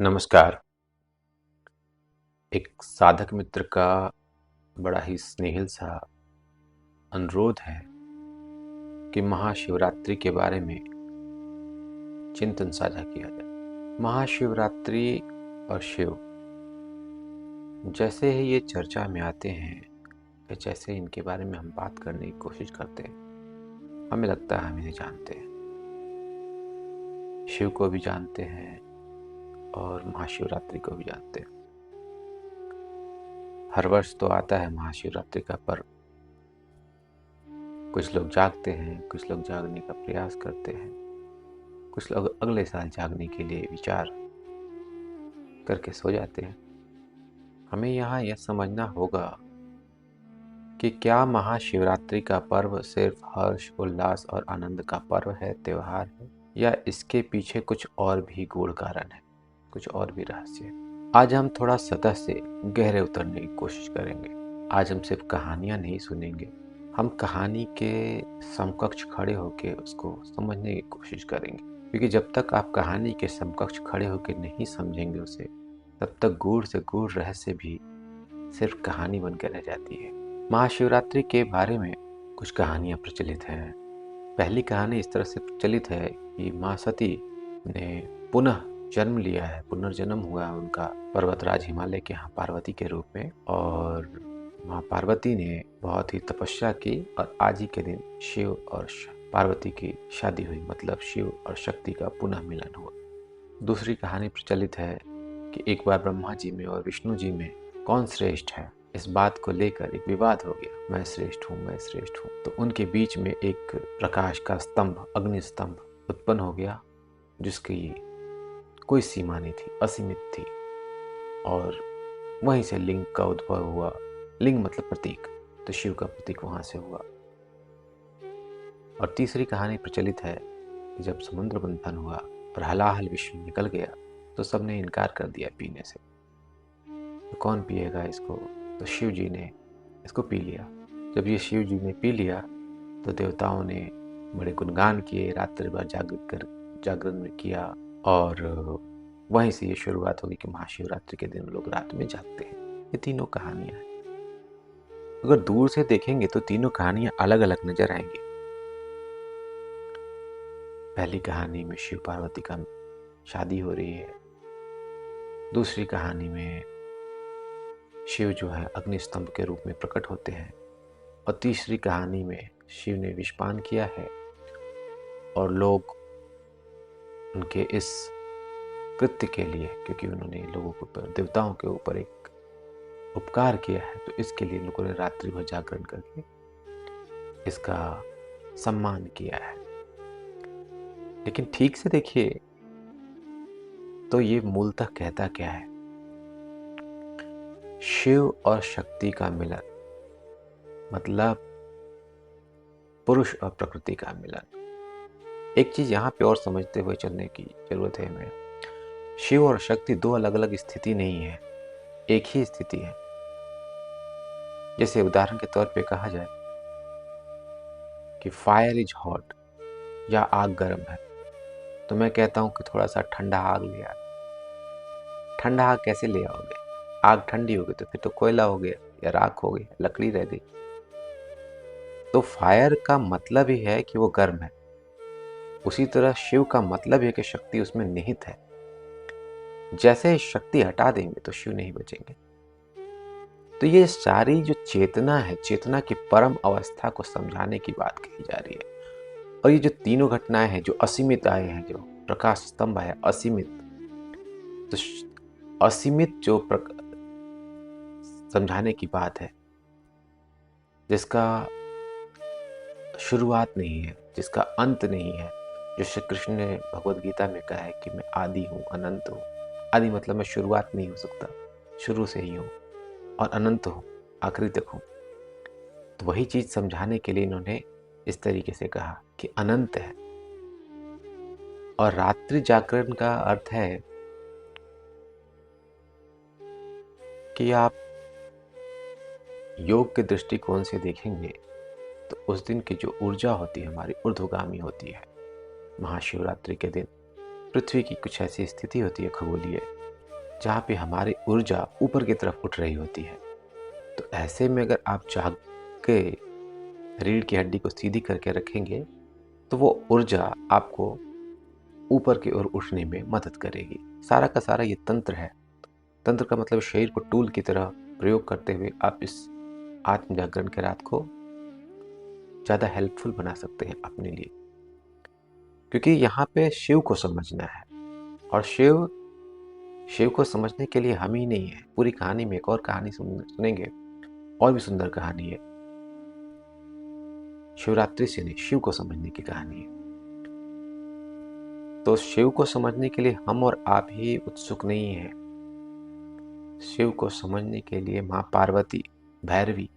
नमस्कार। एक साधक मित्र का बड़ा ही स्नेहिल सा अनुरोध है कि महाशिवरात्रि के बारे में चिंतन साझा किया जाए। महाशिवरात्रि और शिव जैसे ही ये चर्चा में आते हैं, या जैसे इनके बारे में हम बात करने की कोशिश करते हैं, हमें लगता है हम इन्हें जानते हैं, शिव को भी जानते हैं और महाशिवरात्रि को भी जानते हैं। हर वर्ष तो आता है महाशिवरात्रि का पर्व। कुछ लोग जागते हैं, कुछ लोग जागने का प्रयास करते हैं, कुछ लोग अगले साल जागने के लिए विचार करके सो जाते हैं। हमें यहाँ यह समझना होगा कि क्या महाशिवरात्रि का पर्व सिर्फ हर्ष, उल्लास और आनंद का पर्व है, त्योहार है, या इसके पीछे कुछ और भी गूढ़ कारण है, कुछ और भी रहस्य है। आज हम थोड़ा सतह से गहरे उतरने की कोशिश करेंगे। आज हम सिर्फ कहानियां नहीं सुनेंगे, हम कहानी के समकक्ष खड़े होकर उसको समझने की कोशिश करेंगे, क्योंकि जब तक आप कहानी के समकक्ष खड़े होकर नहीं समझेंगे उसे, तब तक गूढ़ से गूढ़ रहस्य भी सिर्फ कहानी बनकर रह जाती है। महाशिवरात्रि के बारे में कुछ कहानियां प्रचलित हैं। पहली कहानी इस तरह से प्रचलित है कि माँ सती ने पुनः जन्म लिया है, पुनर्जन्म हुआ है उनका पर्वतराज हिमालय के यहाँ पार्वती के रूप में, और माँ पार्वती ने बहुत ही तपस्या की और आज ही के दिन शिव और पार्वती की शादी हुई, मतलब शिव और शक्ति का पुनः मिलन हुआ। दूसरी कहानी प्रचलित है कि एक बार ब्रह्मा जी में और विष्णु जी में कौन श्रेष्ठ है, इस बात को लेकर एक विवाद हो गया, मैं श्रेष्ठ हूँ, मैं श्रेष्ठ हूँ। तो उनके बीच में एक प्रकाश का स्तंभ, अग्नि स्तंभ उत्पन्न हो गया, जिसकी कोई सीमा नहीं थी, असीमित थी, और वहीं से लिंग का उद्भव हुआ। लिंग मतलब प्रतीक, तो शिव का प्रतीक वहां से हुआ। और तीसरी कहानी प्रचलित है कि जब समुद्र मंथन हुआ और हलाहल विश्व निकल गया, तो सबने इनकार कर दिया पीने से। तो कौन पिएगा इसको? तो शिव जी ने इसको पी लिया। जब ये शिव जी ने पी लिया तो देवताओं ने बड़े गुणगान किए, रात्रि भर जागरण किया, और वहीं से ये शुरुआत होगी कि महाशिवरात्रि के दिन लोग रात में जागते हैं। ये तीनों कहानियां हैं। अगर दूर से देखेंगे तो तीनों कहानियां अलग अलग नजर आएंगी। पहली कहानी में शिव पार्वती का शादी हो रही है, दूसरी कहानी में शिव जो है अग्नि स्तंभ के रूप में प्रकट होते हैं, और तीसरी कहानी में शिव ने विषपान किया है और लोग उनके इस कृत्य के लिए, क्योंकि उन्होंने लोगों के ऊपर, देवताओं के ऊपर एक उपकार किया है, तो इसके लिए लोगों ने रात्रि भर जागरण करके इसका सम्मान किया है। लेकिन ठीक से देखिए तो ये मूलतः कहता क्या है? शिव और शक्ति का मिलन, मतलब पुरुष और प्रकृति का मिलन। एक चीज यहाँ पे और समझते हुए चलने की जरूरत है हमें। शिव और शक्ति दो अलग अलग स्थिति नहीं है, एक ही स्थिति है। जैसे उदाहरण के तौर पे कहा जाए कि फायर इज हॉट, या आग गर्म है, तो मैं कहता हूं कि थोड़ा सा ठंडा आग ले आ। ठंडा आग कैसे ले आओगे? आग ठंडी हो गई तो फिर तो कोयला हो गया, या राख हो गई, लकड़ी रह गई। तो फायर का मतलब ही है कि वो गर्म है। उसी तरह शिव का मतलब है कि शक्ति उसमें निहित है। जैसे शक्ति हटा देंगे तो शिव नहीं बचेंगे। तो ये सारी जो चेतना है, चेतना की परम अवस्था को समझाने की बात कही जा रही है। और ये जो तीनों घटनाएं हैं जो असीमित आए हैं, जो प्रकाश स्तंभ है असीमित, तो असीमित जो समझाने की बात है, जिसका शुरुआत नहीं है, जिसका अंत नहीं है, जो श्री कृष्ण ने भगवद गीता में कहा है कि मैं आदि हूँ, अनंत हूँ। आदि मतलब मैं शुरुआत नहीं हो सकता, शुरू से ही हूँ, और अनंत हूँ, आखिरी तक हूँ। तो वही चीज समझाने के लिए इन्होंने इस तरीके से कहा कि अनंत है। और रात्रि जागरण का अर्थ है कि आप योग के दृष्टिकोण से देखेंगे तो उस दिन की जो ऊर्जा होती है हमारी ऊर्ध्वगामी होती है। महाशिवरात्रि के दिन पृथ्वी की कुछ ऐसी स्थिति होती है खगोलीय जहाँ पे हमारी ऊर्जा ऊपर की तरफ उठ रही होती है। तो ऐसे में अगर आप जाग के रीढ़ की हड्डी को सीधी करके रखेंगे तो वो ऊर्जा आपको ऊपर की ओर उठने में मदद करेगी। सारा का सारा ये तंत्र है। तंत्र का मतलब शरीर को टूल की तरह प्रयोग करते हुए आप इस आत्म जागरण के रात को ज़्यादा हेल्पफुल बना सकते हैं अपने लिए, क्योंकि यहाँ पे शिव को समझना है। और शिव शिव को समझने के लिए हम ही नहीं है, पूरी कहानी में एक और कहानी सुनेंगे, और भी सुंदर कहानी है। शिवरात्रि से नहीं, शिव को समझने की कहानी है। तो शिव को समझने के लिए हम और आप ही उत्सुक नहीं है। शिव को समझने के लिए माँ पार्वती, भैरवी,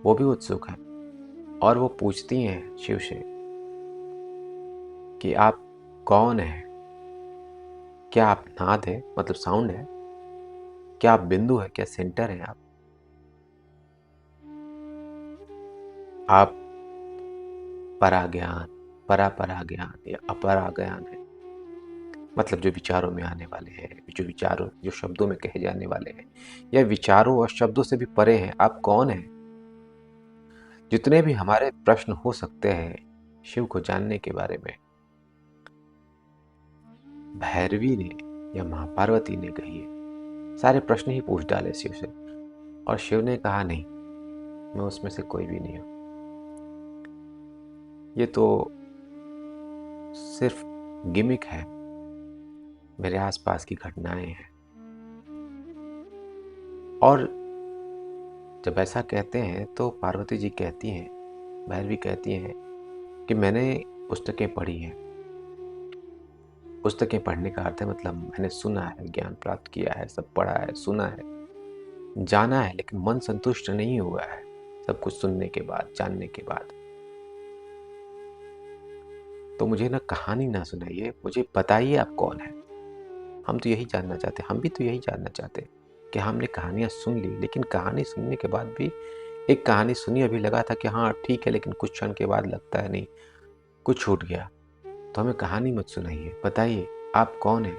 वो भी उत्सुक है। और वो पूछती हैं शिव से कि आप कौन हैं? क्या आप नाद है, मतलब साउंड है? क्या आप बिंदु है? क्या सेंटर है आप पराज्ञान, पराज्ञान या अपराज्ञान है? मतलब जो विचारों में आने वाले हैं, जो विचारों, जो शब्दों में कहे जाने वाले हैं, या विचारों और शब्दों से भी परे हैं, आप कौन हैं? जितने भी हमारे प्रश्न हो सकते हैं शिव को जानने के बारे में, भैरवी ने या माँ पार्वती ने कही है, सारे प्रश्न ही पूछ डाले शिव से। और शिव ने कहा नहीं, मैं उसमें से कोई भी नहीं हूं, ये तो सिर्फ गिमिक है, मेरे आसपास की घटनाएं हैं। और जब ऐसा कहते हैं तो पार्वती जी कहती हैं, भैरवी कहती हैं कि मैंने पुस्तकें पढ़ी हैं। पुस्तकें पढ़ने का अर्थ है मतलब मैंने सुना है, ज्ञान प्राप्त किया है, सब पढ़ा है, सुना है, जाना है, लेकिन मन संतुष्ट नहीं हुआ है सब कुछ सुनने के बाद, जानने के बाद। तो मुझे ना कहानी ना सुनाइए, मुझे बताइए आप कौन है। हम तो यही जानना चाहते, हम भी तो यही जानना चाहते कि हमने कहानियां सुन ली, लेकिन कहानी सुनने के बाद भी, एक कहानी सुनी, अभी लगा था कि हाँ ठीक है, लेकिन कुछ क्षण के बाद लगता है नहीं, कुछ छूट गया। तो हमें कहानी मत सुनाइए, बताइए आप कौन है।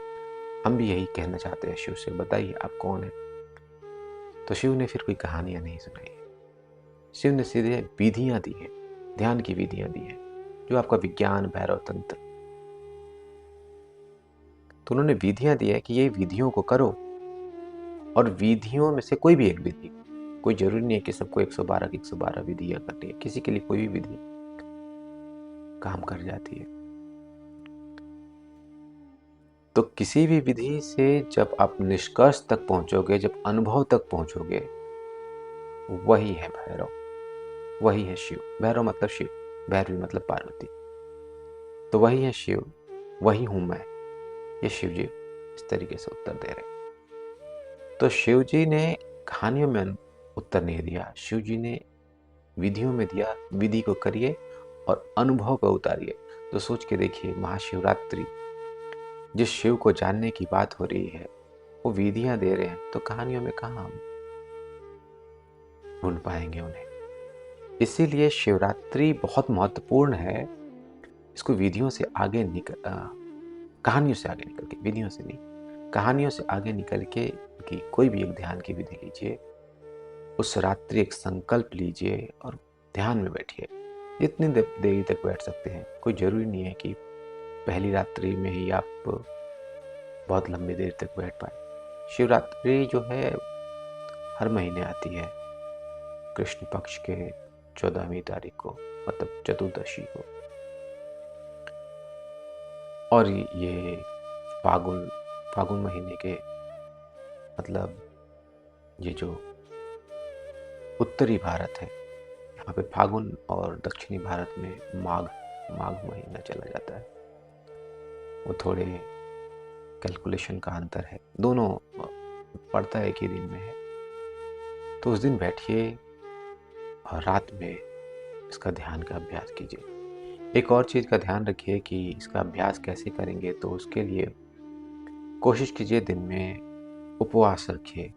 हम भी यही कहना चाहते हैं शिव से, बताइए आप कौन है। तो शिव ने फिर कोई कहानियां नहीं सुनाई, शिव ने सीधे विधियां दी हैं, ध्यान की विधियां दी हैं, जो आपका विज्ञान, भैरव तंत्र। तो उन्होंने विधियां दी है कि ये विधियों को करो, और विधियों में से कोई भी एक विधि, कोई जरूरी नहीं है कि सबको 112 की 112 विधियां करनी है, किसी के लिए कोई भी विधि काम कर जाती है। तो किसी भी विधि से जब आप निष्कर्ष तक पहुंचोगे, जब अनुभव तक पहुंचोगे, वही है भैरव, वही है शिव। भैरव मतलब शिव, भैरवी मतलब पार्वती। तो वही है शिव, वही हूं मैं। ये शिव जी इस तरीके से उत्तर दे रहे हैं। तो शिव जी ने कहानियों में उत्तर नहीं दिया, शिव जी ने विधियों में दिया। विधि को करिए और अनुभव को उतारिए। तो सोच के देखिए, महाशिवरात्रि, जिस शिव को जानने की बात हो रही है, वो विधियां दे रहे हैं, तो कहानियों में कहाँ हम ढूंढ पाएंगे उन्हें। इसीलिए शिवरात्रि बहुत महत्वपूर्ण है। इसको विधियों से आगे कहानियों से आगे निकल के, विधियों से नहीं, कहानियों से आगे निकल के कि कोई भी एक ध्यान की विधि लीजिए, उस रात्रि एक संकल्प लीजिए और ध्यान में बैठिए। जितनी देरी तक बैठ सकते हैं, कोई जरूरी नहीं है कि पहली रात्रि में ही आप बहुत लंबी देर तक बैठ पाए। शिवरात्रि जो है हर महीने आती है, कृष्ण पक्ष के 14वीं तारीख को, मतलब चतुर्दशी को। और ये फागुन महीने के, मतलब ये जो उत्तरी भारत है, यहाँ पे फागुन, और दक्षिणी भारत में माघ महीना चला जाता है। वो थोड़े कैलकुलेशन का अंतर है, दोनों पड़ता है एक ही दिन में है। तो उस दिन बैठिए और रात में इसका ध्यान का अभ्यास कीजिए। एक और चीज़ का ध्यान रखिए कि इसका अभ्यास कैसे करेंगे, तो उसके लिए कोशिश कीजिए दिन में उपवास रखिए।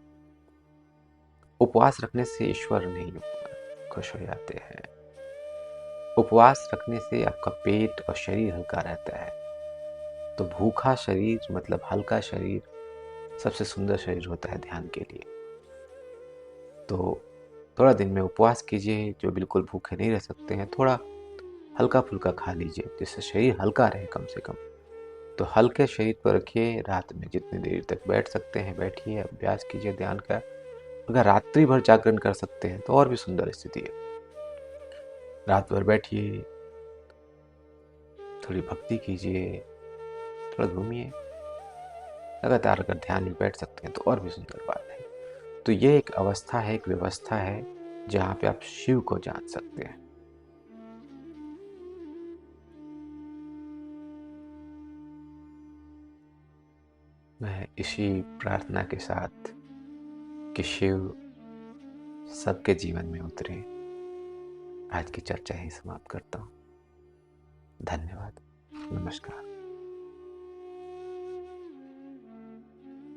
उपवास रखने से ईश्वर नहीं खुश हो जाते हैं। उपवास रखने से आपका पेट और शरीर हल्का रहता है। तो भूखा शरीर मतलब हल्का शरीर सबसे सुंदर शरीर होता है ध्यान के लिए। तो थोड़ा दिन में उपवास कीजिए, जो बिल्कुल भूखे नहीं रह सकते हैं, थोड़ा हल्का-फुल्का खा लीजिए, जिससे शरीर हल्का रहे कम से कम। तो हल्के शरीर को रखिए, रात में जितनी देर तक बैठ सकते हैं बैठिए, अभ्यास कीजिए ध्यान का। अगर रात्रि भर जागरण कर सकते हैं तो और भी सुंदर स्थिति है। रात भर बैठिए, थोड़ी भक्ति कीजिए, थोड़ा घूमिए, लगातार अगर ध्यान में बैठ सकते हैं तो और भी सुंदर बात है। तो ये एक अवस्था है, एक व्यवस्था है, जहाँ पे आप शिव को जान सकते हैं। मैं इसी प्रार्थना के साथ कि शिव सबके जीवन में उतरे, आज की चर्चा ही समाप्त करता हूँ। धन्यवाद। नमस्कार।